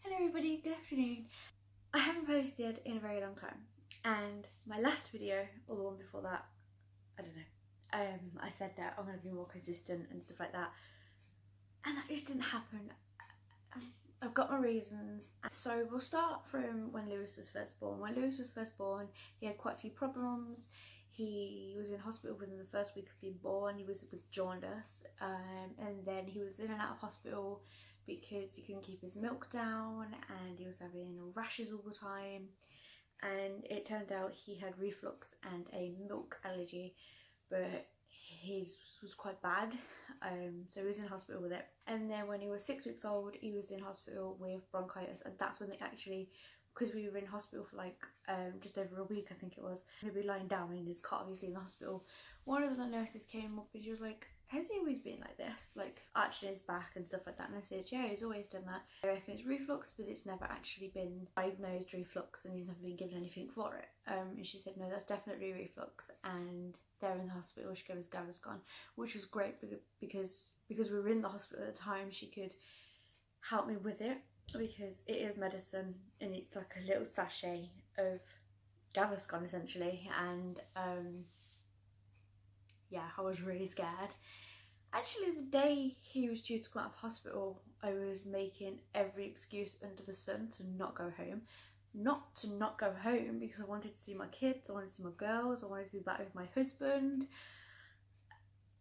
Hello everybody, good afternoon. I haven't posted in a very long time, and my last video, or the one before that, I don't know, I said that I'm going to be more consistent and stuff like that, and that just didn't happen. I've got my reasons. So we'll start from when Lewis was first born. When Lewis was first born, he had quite a few problems. He was in hospital within the first week of being born. He was with jaundice, and then he was in and out of hospital because he couldn't keep his milk down, and he was having rashes all the time, and it turned out he had reflux and a milk allergy, but his was quite bad, so he was in hospital with it. And then when he was 6 weeks old, he was in hospital with bronchitis, and that's when they actually, because we were in hospital for like just over a week, I think it was, he'd be lying down in his cot, obviously in the hospital. One of the nurses came up and she was like, has he always been like this, like arching his back and stuff like that? And I said, yeah, he's always done that. I reckon it's reflux, but it's never actually been diagnosed reflux, and he's never been given anything for it. And she said, no, that's definitely reflux, and they're in the hospital. She gave us Gaviscon, which was great because we were in the hospital at the time. She could help me with it because it is medicine, and it's like a little sachet of Gaviscon essentially. And yeah, I was really scared. Actually, the day he was due to come out of hospital, I was making every excuse under the sun to not go home. Not to not go home because I wanted to see my kids, I wanted to see my girls, I wanted to be back with my husband.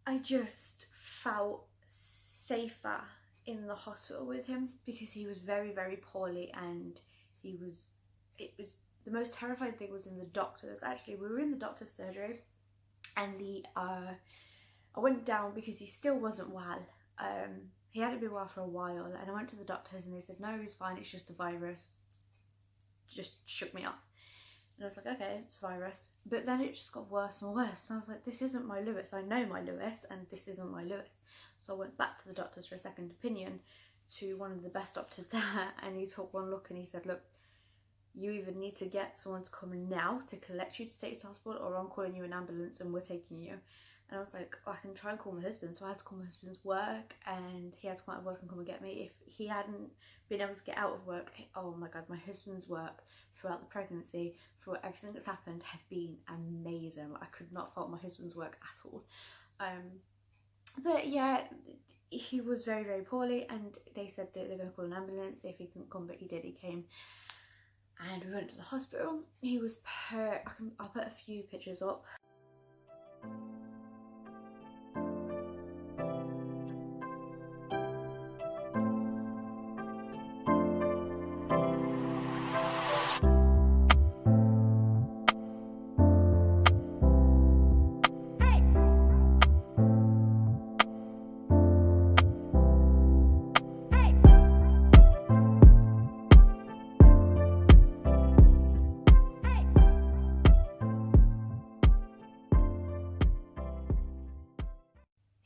I just felt safer in the hospital with him because he was very, very poorly, and it was the most terrifying thing was in the doctors. Actually, we were in the doctor's surgery, and I went down because he still wasn't well. He hadn't been well for a while, and I went to the doctors and they said, no, he's fine, it's just a virus. Just shook me off. And I was like, okay, it's a virus. But then it just got worse and worse, and I was like, this isn't my Lewis. I know my Lewis, and this isn't my Lewis. So I went back to the doctors for a second opinion, to one of the best doctors there, and he took one look and he said, look, you either need to get someone to come now to collect you to take you to hospital, or I'm calling you an ambulance and we're taking you. And I was like, oh, I can try and call my husband. So I had to call my husband's work, and he had to come out of work and come and get me. If he hadn't been able to get out of work, oh my god, my husband's work throughout the pregnancy, through everything that's happened, have been amazing. I could not fault my husband's work at all. But yeah, he was very, very poorly, and they said that they're going to call an ambulance if he couldn't come, but he did, he came. And we went to the hospital. He was I'll put a few pictures up.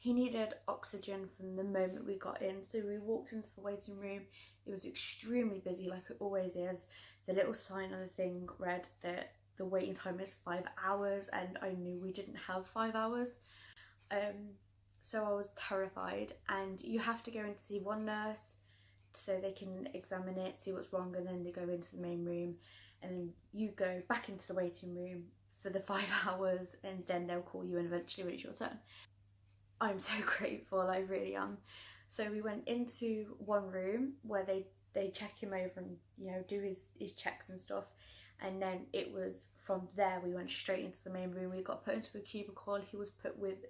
He needed oxygen from the moment we got in, so we walked into the waiting room. It was extremely busy, like it always is. The little sign on the thing read that the waiting time is 5 hours, and I knew we didn't have 5 hours. So I was terrified, and you have to go in to see one nurse so they can examine it, see what's wrong, and then they go into the main room, and then you go back into the waiting room for the 5 hours, and then they'll call you, and eventually when it's your turn. I'm so grateful, I really am. So we went into one room where they check him over and, you know, do his checks and stuff, and then it was from there we went straight into the main room. We got put into a cubicle.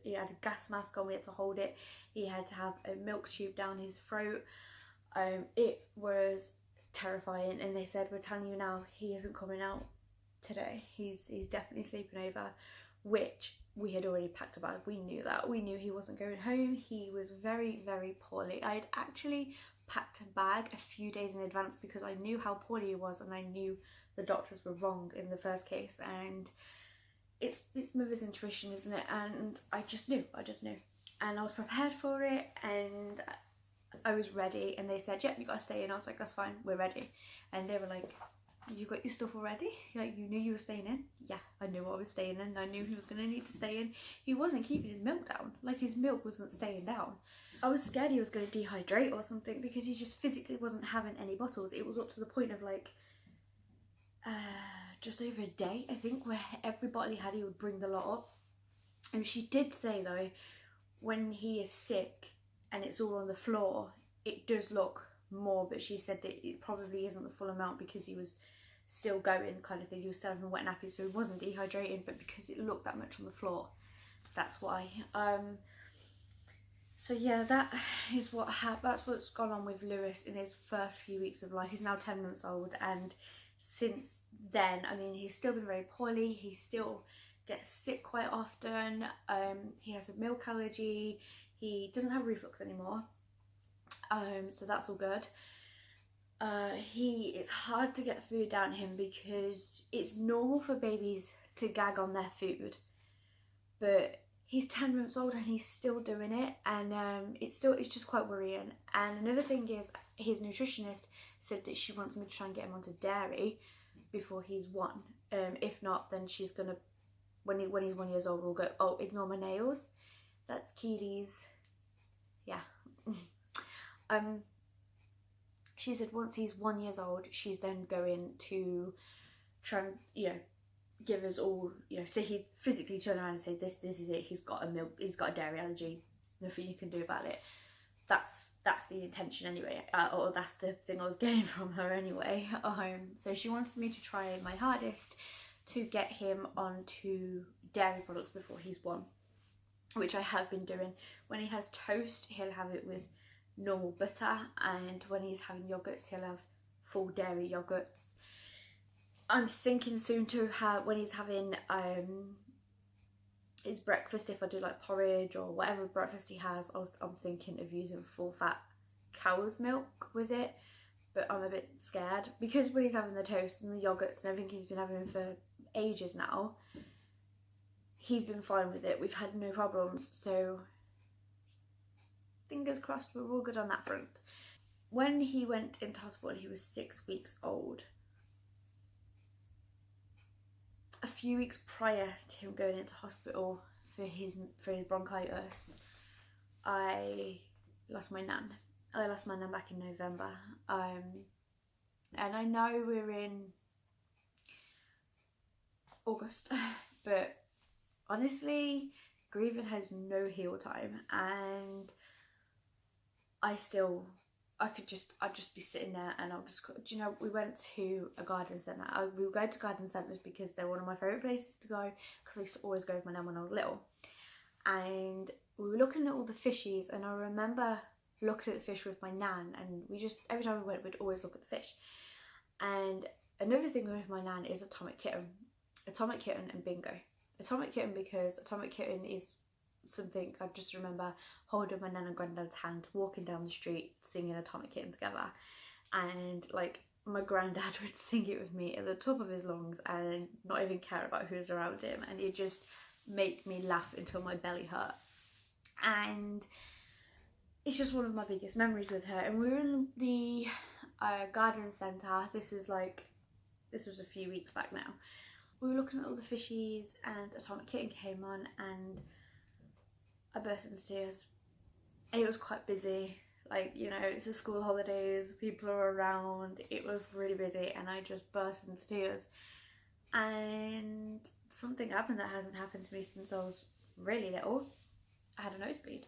He had a gas mask on, we had to hold it. He had to have a milk tube down his throat. It was terrifying, and they said, we're telling you now, he isn't coming out today. He's definitely sleeping over, which we had already packed a bag. We knew that. We knew he wasn't going home. He was very, very poorly. I had actually packed a bag a few days in advance because I knew how poorly he was, and I knew the doctors were wrong in the first case, and it's mother's intuition, isn't it? And I just knew, and I was prepared for it, and I was ready. And they said, yep, you gotta stay in. I was like, that's fine, we're ready. And they were like, you got your stuff already? Like, you knew you were staying in? Yeah, I knew I was staying in. I knew he was going to need to stay in. He wasn't keeping his milk down. Like, his milk wasn't staying down. I was scared he was going to dehydrate or something because he just physically wasn't having any bottles. It was up to the point of like just over a day, I think, where every bottle he had, he would bring the lot up. And she did say though, when he is sick and it's all on the floor, it does look more, but she said that it probably isn't the full amount because he was still going, kind of thing. He was still having wet nappies, so he wasn't dehydrating, but because it looked that much on the floor, that's why. So yeah, that's what's gone on with Lewis in his first few weeks of life. He's now 10 months old, and since then, I mean, he's still been very poorly. He still gets sick quite often. He has a milk allergy. He doesn't have reflux anymore, so that's all good. It's hard to get food down him because it's normal for babies to gag on their food, but he's 10 months old and he's still doing it, and it's just quite worrying. And another thing is, his nutritionist said that she wants me to try and get him onto dairy before he's 1. If not, then she's gonna, when he's 1 year old, we'll go, oh, ignore my nails. That's Keely's, yeah. She said once he's 1 year old, she's then going to try and, you know, give us all, you know, say he's physically turn around and say this is it, he's got a dairy allergy, nothing you can do about it. That's the intention anyway, or that's the thing I was getting from her anyway. So she wanted me to try my hardest to get him onto dairy products before he's 1, which I have been doing. When he has toast, he'll have it with normal butter, and when he's having yogurts, he'll have full dairy yogurts. I'm thinking soon to have, when he's having his breakfast, if I do like porridge or whatever breakfast he has, I'm thinking of using full fat cow's milk with it, but I'm a bit scared because when he's having the toast and the yogurts and everything he's been having for ages now, he's been fine with it. We've had no problems, so fingers crossed we're all good on that front. When he went into hospital, he was 6 weeks old. A few weeks prior to him going into hospital for his bronchitis, I lost my nan. I lost my nan back in November, and I know we're in August, but honestly, grieving has no heal time, and I'd just be sitting there and I'll just, do you know, we went to a garden centre. We would go to garden centres because they're one of my favourite places to go, because I used to always go with my nan when I was little. And we were looking at all the fishies, and I remember looking at the fish with my nan, and we just, every time we went, we'd always look at the fish. And another thing with my nan is Atomic Kitten and Bingo. Atomic Kitten because Atomic Kitten is something I just remember holding my nan and granddad's hand, walking down the street, singing Atomic Kitten together, and like my granddad would sing it with me at the top of his lungs and not even care about who's around him, and it just make me laugh until my belly hurt. And it's just one of my biggest memories with her. And we were in the garden centre. This was a few weeks back now. We were looking at all the fishies and Atomic Kitten came on, and I burst into tears. It was quite busy, like, you know, it's the school holidays, people are around, it was really busy, and I just burst into tears. And something happened that hasn't happened to me since I was really little. I had a nosebleed.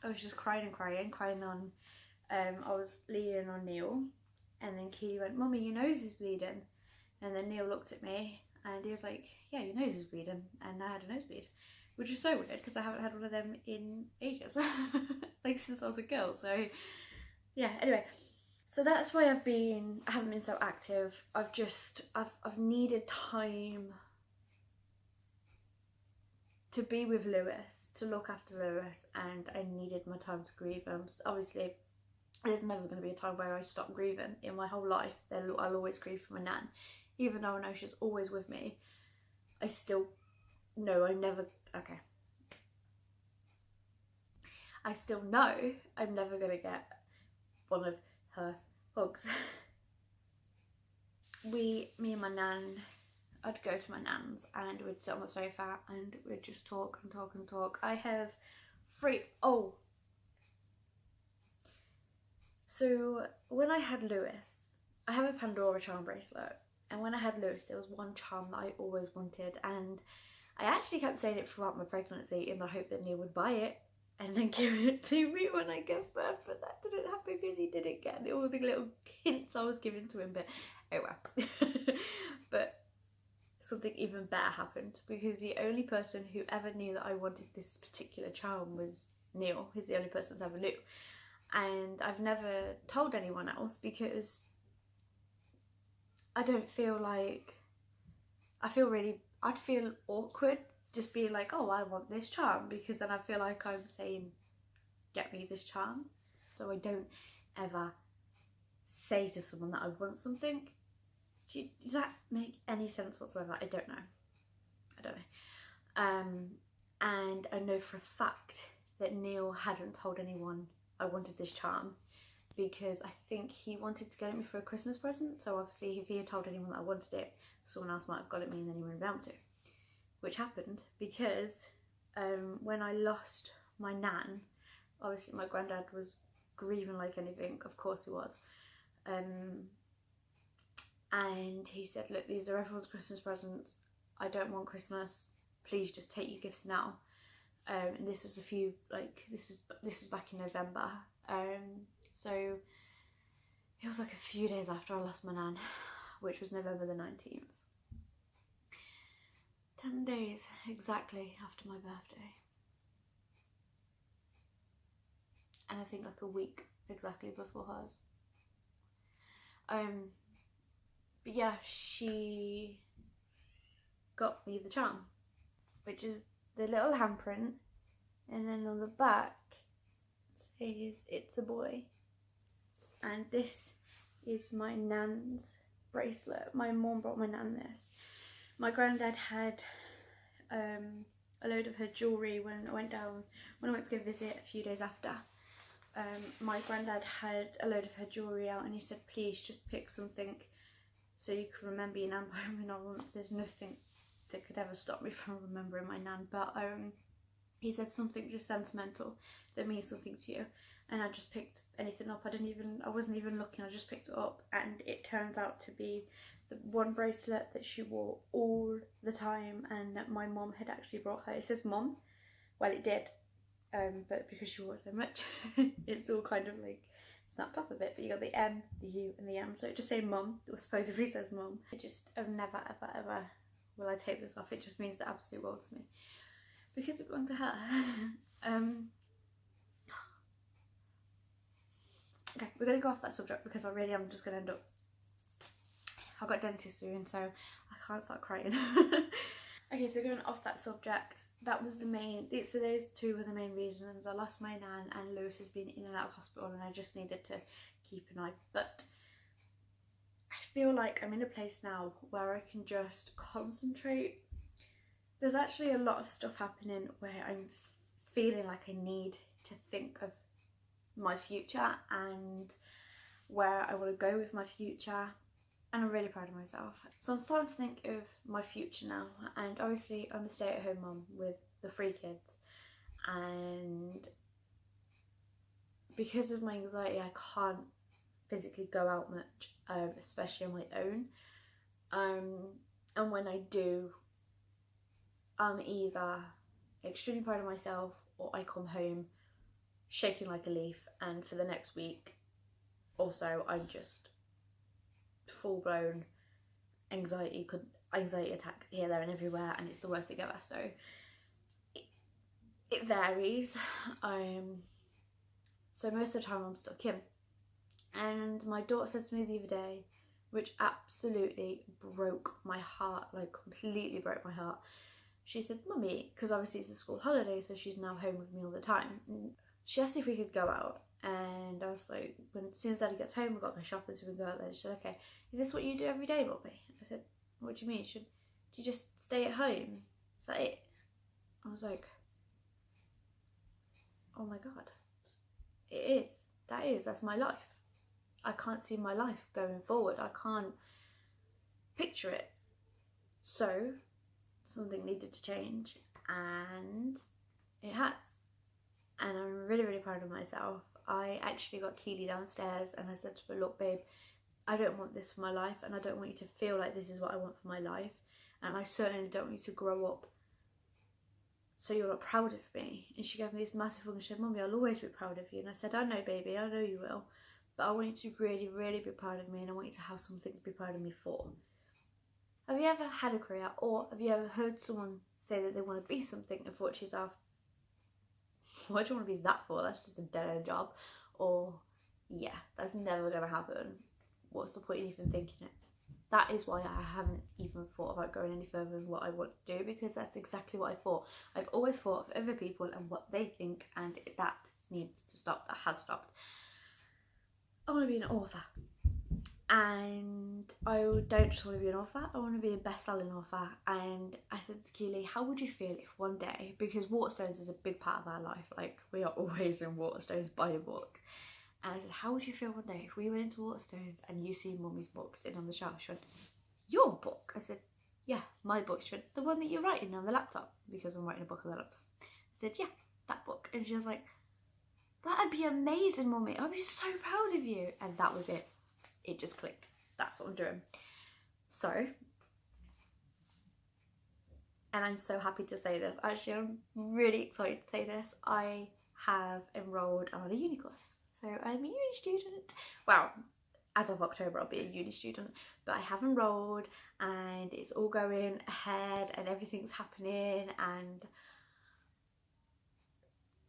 I was just crying on, I was leaning on Neil, and then Keely went, "Mummy, your nose is bleeding." And then Neil looked at me and he was like, "Yeah, your nose is bleeding." And I had a nosebleed, which is so weird because I haven't had one of them in ages, like since I was a girl. So yeah, anyway, so that's why I haven't been so active. I've needed time to be with Lewis, to look after Lewis, and I needed my time to grieve him. Obviously, there's never going to be a time where I stop grieving in my whole life. I'll always grieve for my nan. Even though I know she's always with me, I still know I still know I'm never going to get one of her hugs. Me and my nan, I'd go to my nan's and we'd sit on the sofa and we'd just talk and talk and talk. I have So when I had Lewis, I have a Pandora charm bracelet, and when I had Lewis there was one charm that I always wanted, and I actually kept saying it throughout my pregnancy in the hope that Neil would buy it and then give it to me when I gave birth, but that didn't happen because he didn't get all the little hints I was giving to him, but oh well. But something even better happened, because the only person who ever knew that I wanted this particular charm was Neil. He's the only person that's ever knew. And I've never told anyone else because I don't feel like, I'd feel awkward just being like, oh, I want this charm, because then I feel like I'm saying, get me this charm. So I don't ever say to someone that I want something. Does that make any sense whatsoever? I don't know. And I know for a fact that Neil hadn't told anyone I wanted this charm, because I think he wanted to get it me for a Christmas present. So obviously if he had told anyone that I wanted it, someone else might have got it me and then he wouldn't be able to. Which happened because when I lost my nan, obviously my granddad was grieving like anything, of course he was. And he said, look, these are everyone's Christmas presents. I don't want Christmas. Please just take your gifts now. And this was this was back in November. So it was like a few days after I lost my nan, which was November the 19th. 10 days exactly after my birthday. And I think like a week exactly before hers. But yeah, she got me the charm, which is the little handprint, and then on the back it says it's a boy. And this is my nan's bracelet. My mum brought my nan this. My granddad had a load of her jewellery when I went to go visit a few days after. My granddad had a load of her jewellery out, and he said, please just pick something so you can remember your nan. I mean, there's nothing that could ever stop me from remembering my nan, but he said something just sentimental that means something to you, and I just picked anything up. I wasn't even looking, I just picked it up, and it turns out to be the one bracelet that she wore all the time, and that my mum had actually brought her. It says mum, well it did, but because she wore it so much, it's all kind of like snapped off a bit, but you got the M, the U and the M, so it just say mum, or supposedly says mum. It just, I've never ever will I take this off. It just means the absolute world to me, because it belonged to her. Okay, we're gonna go off that subject because I really am just gonna end up, I've got dentist soon, so I can't start crying. Okay, so going off that subject, that was the main, so those two were the main reasons. I lost my nan, and Lewis has been in and out of hospital, and I just needed to keep an eye. But I feel like I'm in a place now where I can just concentrate. There's actually a lot of stuff happening where I'm feeling like I need to think of my future and where I want to go with my future, and I'm really proud of myself. So I'm starting to think of my future now, and obviously I'm a stay-at-home mum with the 3 kids, and because of my anxiety I can't physically go out much, especially on my own, and when I do, I'm either extremely proud of myself or I come home shaking like a leaf, and for the next week also I'm just full-blown anxiety attacks here, there and everywhere, and it's the worst thing ever. So it varies. So most of the time I'm stuck in, and my daughter said to me the other day, which absolutely broke my heart, like completely broke my heart. She said, mummy, because obviously it's a school holiday, so she's now home with me all the time, and she asked if we could go out, and I was like, as soon as Daddy gets home we've got to go shopping so we can go out there. She said, okay, is this what you do every day, mummy? I said, what do you mean? Do you just stay at home? Is that it? I was like, oh my god, it is. That's my life. I can't see my life going forward. I can't picture it. So something needed to change, and it has. And I'm really, really proud of myself. I actually got Keely downstairs and I said to her, look babe, I don't want this for my life, and I don't want you to feel like this is what I want for my life, and I certainly don't want you to grow up so you're not proud of me. And she gave me this massive hug and she said, Mummy, I'll always be proud of you. And I said, I know baby, I know you will, but I want you to really, really be proud of me, and I want you to have something to be proud of me for. Have you ever had a career, or have you ever heard someone say that they want to be something and thought to yourself, what do you want to be that for? That's just a dead-end job. Or, yeah, that's never going to happen. What's the point in even thinking it? That is why I haven't even thought about going any further than what I want to do, because that's exactly what I thought. I've always thought of other people and what they think, and that needs to stop. That has stopped. I want to be an author. And I don't just want to be an author, I want to be a best-selling author. And I said to Keely, how would you feel if one day, because Waterstones is a big part of our life, like we are always in Waterstones buying books, and I said, how would you feel one day if we went into Waterstones and you see Mummy's book sitting on the shelf? She went, your book? I said, yeah, my book. She went, the one that you're writing on the laptop, because I'm writing a book on the laptop. I said, yeah, that book. And she was like, that'd be amazing, Mummy, I'd be so proud of you. And that was it. It just clicked. That's what I'm doing. So, and I'm so happy to say this. Actually, I'm really excited to say this. I have enrolled on a uni course. So I'm a uni student. Well, as of October, I'll be a uni student, but I have enrolled and it's all going ahead and everything's happening, and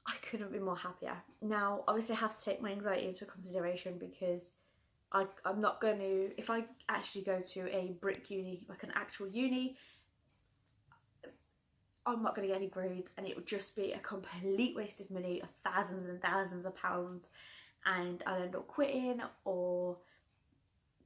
I couldn't be more happier. Now, obviously I have to take my anxiety into consideration, because I'm not going to, if I actually go to a brick uni, like an actual uni, I'm not going to get any grades, and it would just be a complete waste of money, of thousands and thousands of pounds, and I'll end up quitting or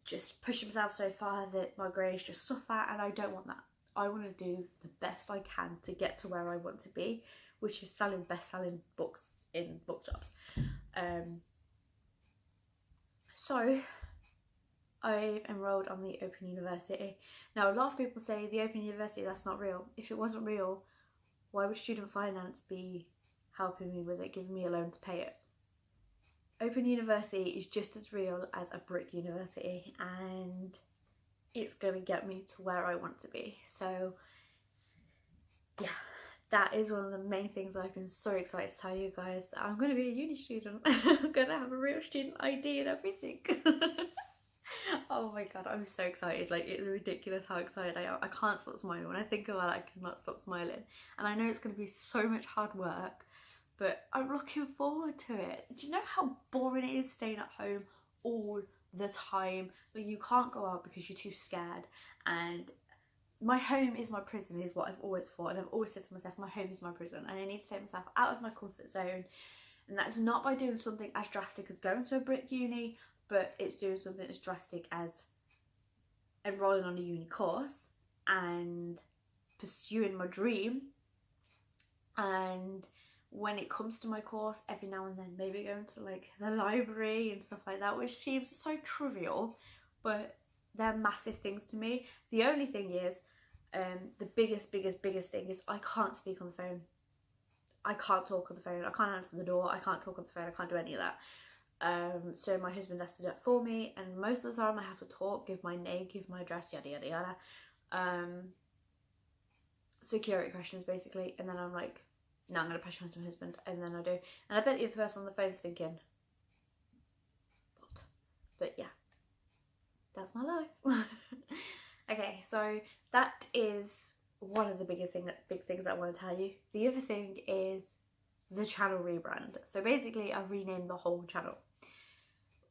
just push myself so far that my grades just suffer, and I don't want that. I want to do the best I can to get to where I want to be, which is selling best-selling books in bookshops. So I've enrolled on the Open University. Now, a lot of people say the Open University, that's not real. If it wasn't real, why would Student Finance be helping me with it, giving me a loan to pay it? Open University is just as real as a brick university, and it's going to get me to where I want to be. So yeah, that is one of the main things I've been so excited to tell you guys, that I'm going to be a uni student. I'm going to have a real student ID and everything. Oh my god, I'm so excited. Like, it's ridiculous how excited I am. I can't stop smiling. When I think about it, I cannot stop smiling. And I know it's going to be so much hard work, but I'm looking forward to it. Do you know how boring it is staying at home all the time? Like, you can't go out because you're too scared, and my home is my prison is what I've always thought, and I've always said to myself, my home is my prison, and I need to take myself out of my comfort zone. And that's not by doing something as drastic as going to a brick uni, but it's doing something as drastic as enrolling on a uni course and pursuing my dream. And when it comes to my course, every now and then maybe going to like the library and stuff like that, which seems so trivial, but they're massive things to me. The only thing is, the biggest thing is I can't speak on the phone. I can't talk on the phone, I can't answer the door, I can't talk on the phone, I can't do any of that. So my husband has to do it for me, and most of the time I have to talk, give my name, give my address, yada yada yada. Security questions basically, and then I'm like, no, I'm going to pass you on to my husband, and then I do. And I bet the other person on the phone's thinking, what? But yeah, that's my life. Okay, so that is one of the big things I want to tell you. The other thing is the channel rebrand. So basically I've renamed the whole channel.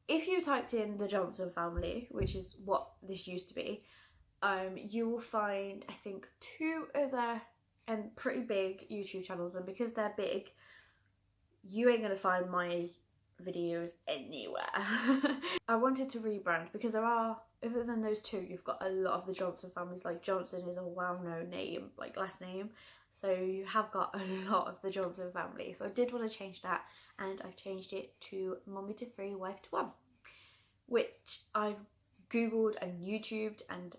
If you typed in the Johnson family, which is what this used to be, you will find, I think, 2 other and pretty big YouTube channels, and because they're big, you ain't gonna find my videos anywhere. I wanted to rebrand because there are, other than those 2, you've got a lot of the Johnson families. Like, Johnson is a well-known name, like last name, so you have got a lot of the Johnson family. So I did want to change that, and I've changed it to MummyTo3WifeTo1, which I've googled and YouTubed and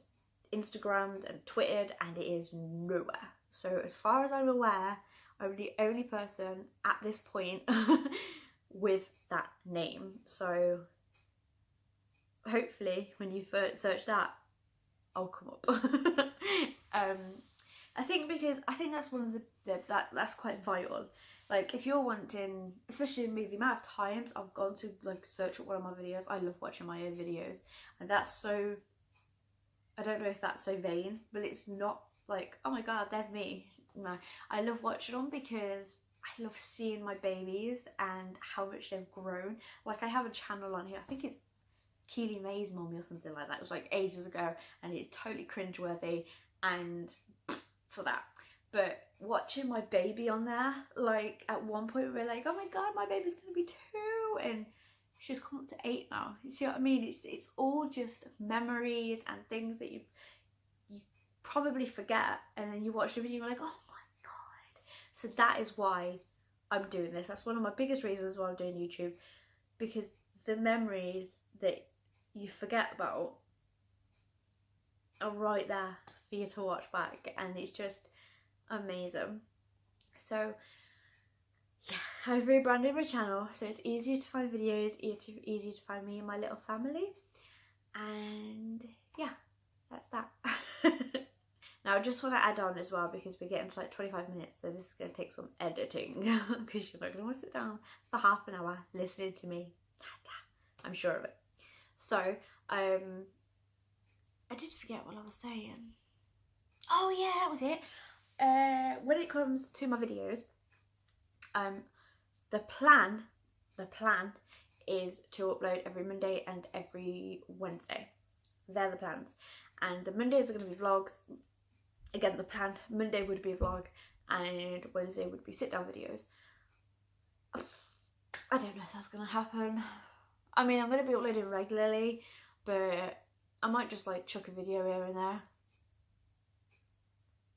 Instagrammed and Twittered, and it is nowhere. So as far as I'm aware, I'm the only person at this point with that name. So hopefully when you search that, I'll come up. I think that's one of that's quite vital. Like if you're wanting, especially in me, the amount of times I've gone to like search up one of my videos. I love watching my own videos, and that's so, I don't know if that's so vain, but it's not like, oh my god, there's me. No, I love watching them because I love seeing my babies and how much they've grown. Like I have a channel on here, I think it's Keely May's Mummy or something like that. It was like ages ago and it's totally cringeworthy and for that. But watching my baby on there, like at one point we were like, oh my god, my baby's gonna be 2, and she's come up to 8 now. You see what I mean? It's all just memories and things that you probably forget, and then you watch the video and you're like, oh my god. So that is why I'm doing this. That's one of my biggest reasons why I'm doing YouTube, because the memories that you forget about are right there for you to watch back, and it's just amazing. So yeah, I've rebranded my channel so it's easier to find videos, easier to find me and my little family, and yeah, that's that. Now I just want to add on as well, because we're getting to like 25 minutes, so this is going to take some editing because you're not going to want to sit down for half an hour listening to me. I'm sure of it. So I did forget what I was saying. Oh yeah, that was it. When it comes to my videos, the plan is to upload every Monday and every Wednesday. They're the plans, and the Mondays are going to be vlogs. Again, the plan, Monday would be a vlog and Wednesday would be sit down videos. I don't know if that's going to happen. I mean, I'm going to be uploading regularly, but I might just like chuck a video here and there.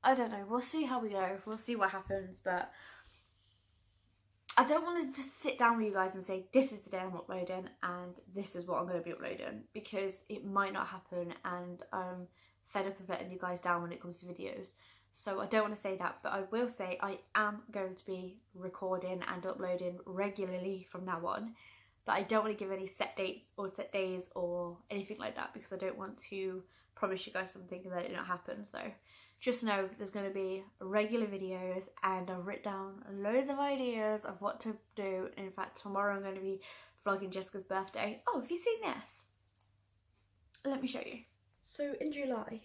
I don't know, we'll see how we go, we'll see what happens, but I don't want to just sit down with you guys and say this is the day I'm uploading and this is what I'm going to be uploading, because it might not happen and I'm fed up of letting you guys down when it comes to videos. So I don't want to say that, but I will say I am going to be recording and uploading regularly from now on, but I don't want to give any set dates or set days or anything like that, because I don't want to promise you guys something and let it not happen. So just know there's going to be regular videos, and I've written down loads of ideas of what to do. In fact, tomorrow I'm going to be vlogging Jessica's birthday. Oh, have you seen this? Let me show you. So in July,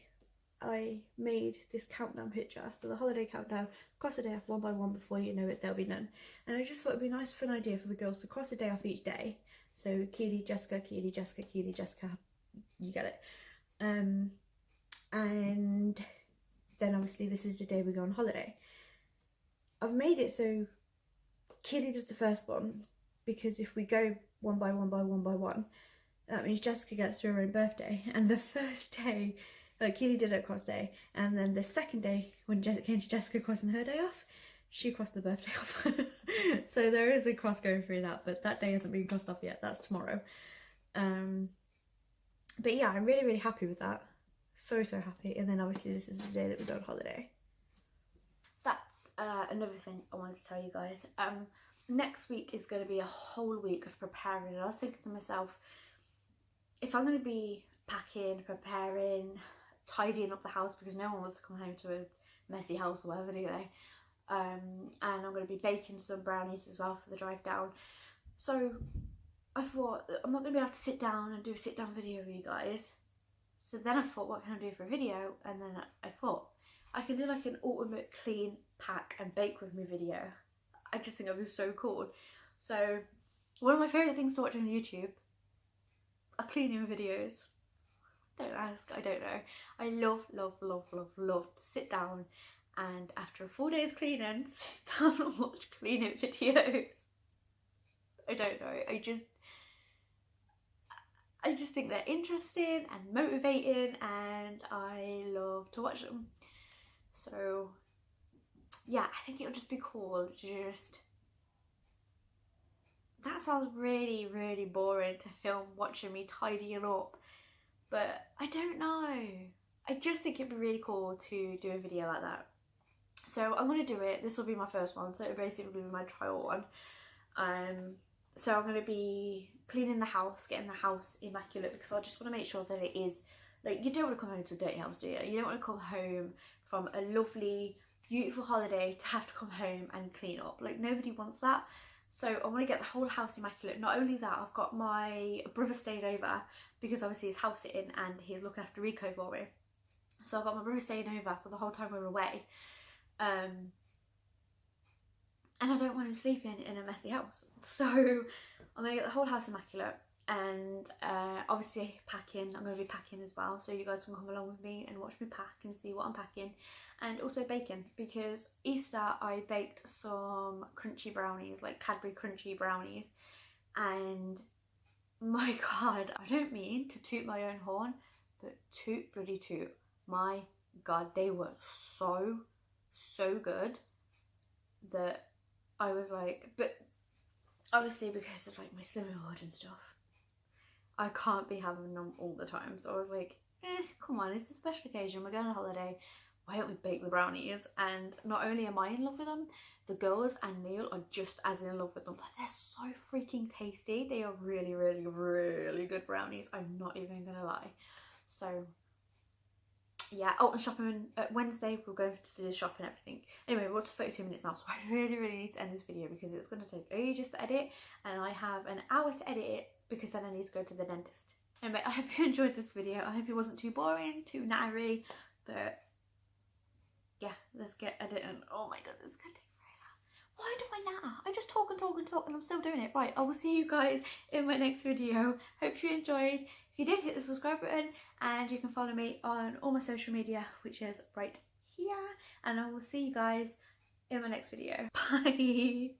I made this countdown picture. So the holiday countdown, cross a day off one by one, before you know it, there'll be none. And I just thought it'd be nice for an idea for the girls to cross a day off each day. So Keely, Jessica, Keely, Jessica, Keely, Jessica, you get it. And then obviously this is the day we go on holiday. I've made it so Keely does the first one, because if we go one by one by one by one, that means Jessica gets to her own birthday. And the first day, like Keely did it cross day, and then the second day when it came to Jessica crossing her day off, she crossed the birthday off. So there is a cross going through that, but that day hasn't been crossed off yet, that's tomorrow. But yeah, I'm really, really happy with that. So happy. And then obviously this is the day that we go on holiday. That's another thing I wanted to tell you guys. Next week is going to be a whole week of preparing, and I was thinking to myself, if I'm going to be packing, preparing, tidying up the house, because no one wants to come home to a messy house or whatever, do they? And I'm going to be baking some brownies as well for the drive down. So I thought, I'm not going to be able to sit down and do a sit down video with you guys. So then I thought, what can I do for a video? And then I thought, I can do like an ultimate clean, pack and bake with me video. I just think it would be so cool. So one of my favourite things to watch on YouTube are cleaning videos. Don't ask, I don't know. I love, love, love, love, love to sit down and after a full day's cleaning, sit down and watch cleaning videos. I don't know, I just think they're interesting and motivating, and I love to watch them. So yeah, I think it would just be cool to just, that sounds really, really boring to film watching me tidying up, but I don't know. I just think it'd be really cool to do a video like that. So I'm going to do it. This will be my first one, so it'll basically be my trial one. So I'm going to be cleaning the house, getting the house immaculate, because I just want to make sure that it is, like, you don't want to come home to a dirty house, do you? You don't want to come home from a lovely, beautiful holiday to have to come home and clean up. Like, nobody wants that. So I want to get the whole house immaculate. Not only that, I've got my brother staying over, because obviously he's house sitting and he's looking after Rico for me. So I've got my brother staying over for the whole time we're away. And I don't want him sleeping in a messy house. So I'm going to get the whole house immaculate, and obviously packing. I'm going to be packing as well, so you guys can come along with me and watch me pack and see what I'm packing. And also baking, because Easter I baked some crunchy brownies, like Cadbury crunchy brownies, and my god, I don't mean to toot my own horn, but toot bloody toot. My god, they were so good that I was like, but obviously because of like my slimming hood and stuff, I can't be having them all the time. So I was like, come on, it's a special occasion, we're going on holiday, why don't we bake the brownies? And not only am I in love with them, the girls and Neil are just as in love with them. Like, they're so freaking tasty. They are really, really, really good brownies. I'm not even gonna lie. So yeah. Oh, and shopping Wednesday, we're going to do the shop and everything. Anyway, we're up to 32 minutes now, so I really need to end this video because it's going to take ages to edit, and I have an hour to edit it because then I need to go to the dentist. Anyway, I hope you enjoyed this video. I hope it wasn't too boring, too natty, but yeah, let's get editing. Oh my god, this is gonna take forever. Why do I natter? I just talk and talk and talk and I'm still doing it. Right, I will see you guys in my next video. Hope you enjoyed. If you did, hit the subscribe button, and you can follow me on all my social media, which is right here. And I will see you guys in my next video. Bye.